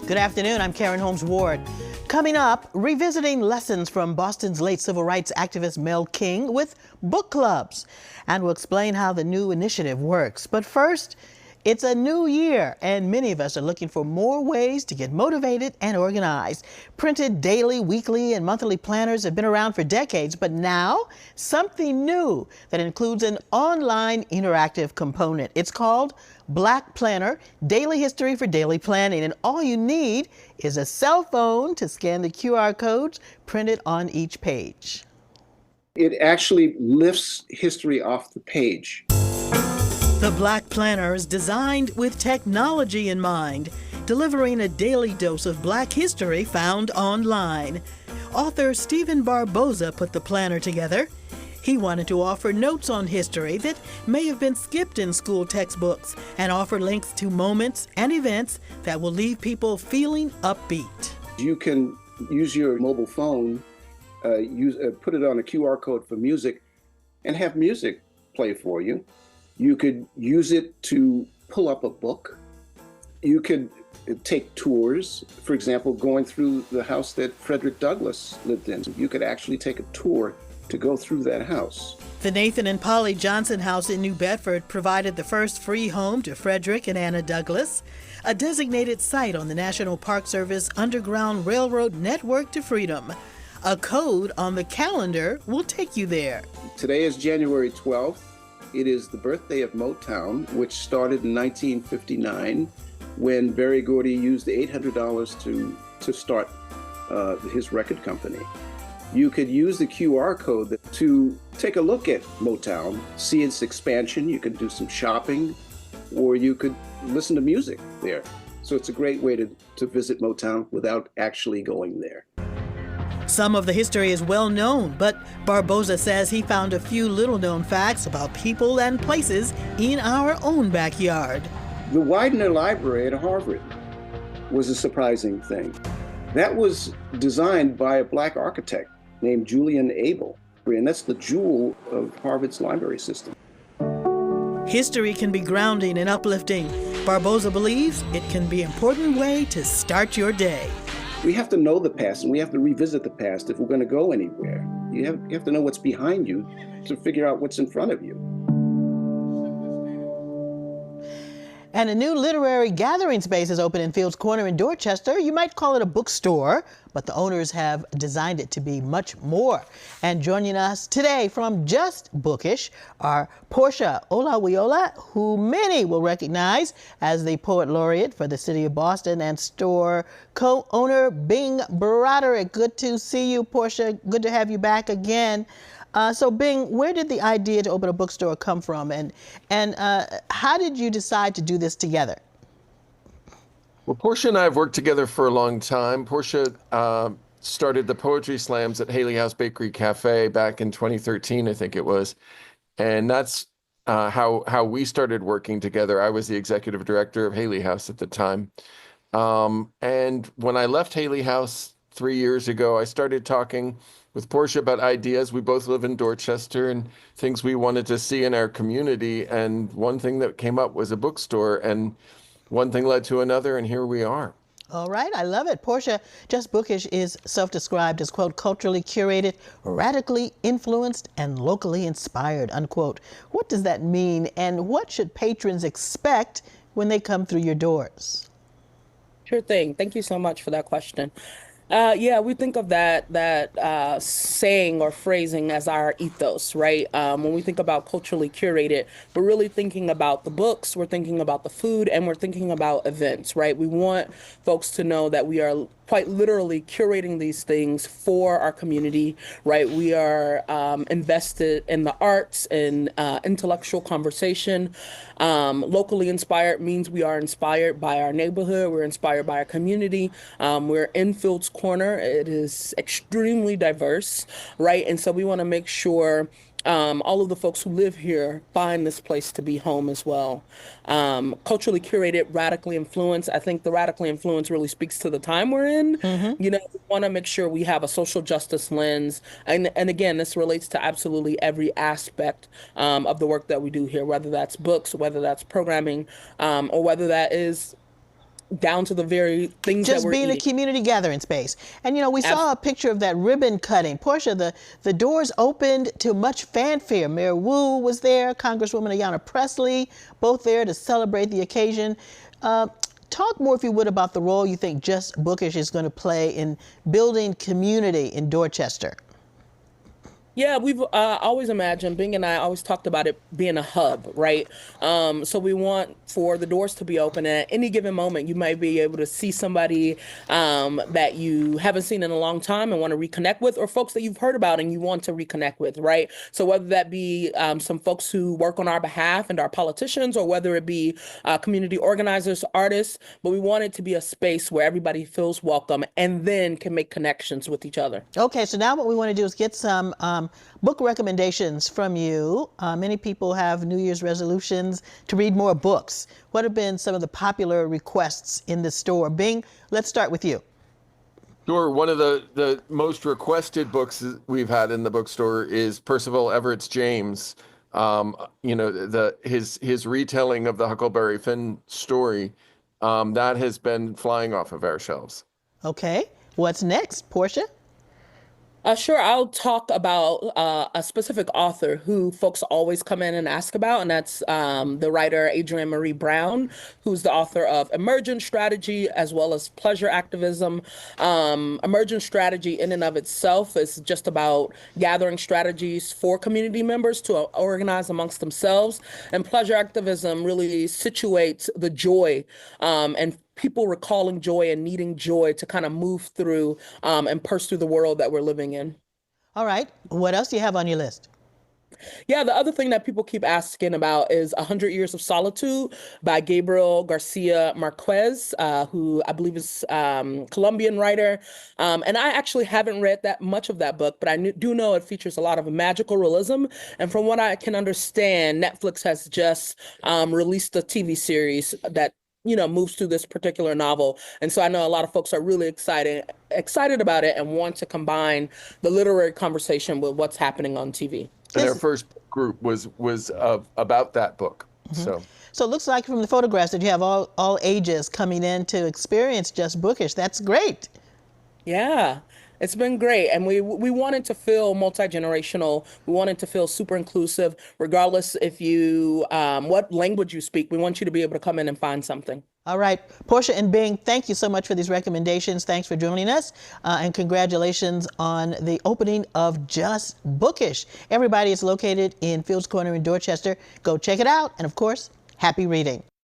Good afternoon, I'm Karen Holmes Ward. Coming up, revisiting lessons from Boston's late civil rights activist Mel King with book clubs. And we'll explain how the new initiative works. But first, it's a new year, and many of us are looking for more ways to get motivated and organized. Printed daily, weekly, and monthly planners have been around for decades, but now something new that includes an online interactive component. It's called Black Planner, Daily History for Daily Planning, and all you need is a cell phone to scan the QR codes printed on each page. It actually lifts history off the page. The Black Planner is designed with technology in mind, delivering a daily dose of Black history found online. Author Steven Barboza put the planner together. He wanted to offer notes on history that may have been skipped in school textbooks and offer links to moments and events that will leave people feeling upbeat. You can use your mobile phone, put it on a QR code for music, and have music play for you. You could use it to pull up a book. You could take tours, for example, going through the house that Frederick Douglass lived in. You could actually take a tour to go through that house. The Nathan and Polly Johnson House in New Bedford provided the first free home to Frederick and Anna Douglass, a designated site on the National Park Service Underground Railroad Network to Freedom. A code on the calendar will take you there. Today is January 12th. It is the birthday of Motown, which started in 1959 when Berry Gordy used the $800 to start his record company. You could use the QR code to take a look at Motown, see its expansion. You could do some shopping, or you could listen to music there. So it's a great way to visit Motown without actually going there. Some of the history is well known, but Barboza says he found a few little-known facts about people and places in our own backyard. The Widener Library at Harvard was a surprising thing. That was designed by a Black architect named Julian Abel, and that's the jewel of Harvard's library system. History can be grounding and uplifting. Barboza believes it can be an important way to start your day. We have to know the past, and we have to revisit the past if we're going to go anywhere. You have to know what's behind you to figure out what's in front of you. And a new literary gathering space is open in Fields Corner in Dorchester. You might call it a bookstore, but the owners have designed it to be much more. And joining us today from JustBook-ish are Porsha Olayiwola, who many will recognize as the poet laureate for the city of Boston, and store co-owner Bing Broderick. Good to see you, Porsha. Good to have you back again. So Bing, where did the idea to open a bookstore come from, and how did you decide to do this together? Well, Porsha and I have worked together for a long time. Porsha started the poetry slams at Haley House Bakery Cafe back in 2013, I think it was, and that's how we started working together. I was the executive director of Haley House at the time, and when I left Haley House 3 years ago, I started talking with Porsha about ideas. We both live in Dorchester and things we wanted to see in our community. And one thing that came up was a bookstore, and one thing led to another, and here we are. All right, I love it. Porsha, JustBook-ish is self-described as, quote, culturally curated, radically influenced, and locally inspired, unquote. What does that mean, and what should patrons expect when they come through your doors? Sure thing. Thank you so much for that question. Yeah, we think of that saying or phrasing as our ethos, right? When we think about culturally curated, we're really thinking about the books, we're thinking about the food, and we're thinking about events, right? We want folks to know that we are quite literally curating these things for our community, right? We are invested in the arts and intellectual conversation. Locally inspired means we are inspired by our neighborhood, we're inspired by our community. We're in Fields Corner. It is extremely diverse, right? And so we want to make sure all of the folks who live here find this place to be home as well. Culturally curated, radically influenced. I think the radically influenced really speaks to the time we're in. Mm-hmm. You know, we want to make sure we have a social justice lens. And again, this relates to absolutely every aspect of the work that we do here, whether that's books, whether that's programming, or whether that is down to the very things that Just we're being a eating. community gathering space. And you know, we saw a picture of that ribbon cutting. Porsha, the doors opened to much fanfare. Mayor Wu was there, Congresswoman Ayanna Pressley, both there to celebrate the occasion. Talk more, if you would, about the role you think Just Bookish is going to play in building community in Dorchester. Yeah, we've always imagined, Bing and I always talked about it being a hub, right? So we want for the doors to be open. And at any given moment, you might be able to see somebody that you haven't seen in a long time and want to reconnect with, or folks that you've heard about and you want to reconnect with, right? So whether that be some folks who work on our behalf and our politicians, or whether it be community organizers, artists, but we want it to be a space where everybody feels welcome and then can make connections with each other. Okay, so now what we want to do is get some book recommendations from you. Many people have New Year's resolutions to read more books. What have been some of the popular requests in the store? Bing, let's start with you. Sure. One of the most requested books we've had in the bookstore is Percival Everett's James. You know, his retelling of the Huckleberry Finn story, that has been flying off of our shelves. Okay, what's next, Porsha? Sure, I'll talk about a specific author who folks always come in and ask about, and that's the writer Adrienne Marie Brown, who's the author of Emergent Strategy as well as Pleasure Activism. Emergent Strategy in and of itself is just about gathering strategies for community members to organize amongst themselves, and Pleasure Activism really situates the joy and people recalling joy and needing joy to kind of move through and purse through the world that we're living in. All right, what else do you have on your list? Yeah, the other thing that people keep asking about is 100 Years of Solitude by Gabriel Garcia Marquez, who I believe is Colombian writer. And I actually haven't read that much of that book, but I do know it features a lot of magical realism. And from what I can understand, Netflix has just released a TV series that moves through this particular novel. And so I know a lot of folks are really excited about it and want to combine the literary conversation with what's happening on TV. And our first group was about that book. Mm-hmm. So it looks like from the photographs that you have all ages coming in to experience Just Bookish. That's great. Yeah. It's been great. And we wanted to feel multi-generational. We wanted to feel super inclusive, regardless if you, what language you speak. We want you to be able to come in and find something. All right. Porsha and Bing, thank you so much for these recommendations. Thanks for joining us. And congratulations on the opening of Just Bookish. Everybody is located in Fields Corner in Dorchester. Go check it out. And of course, happy reading.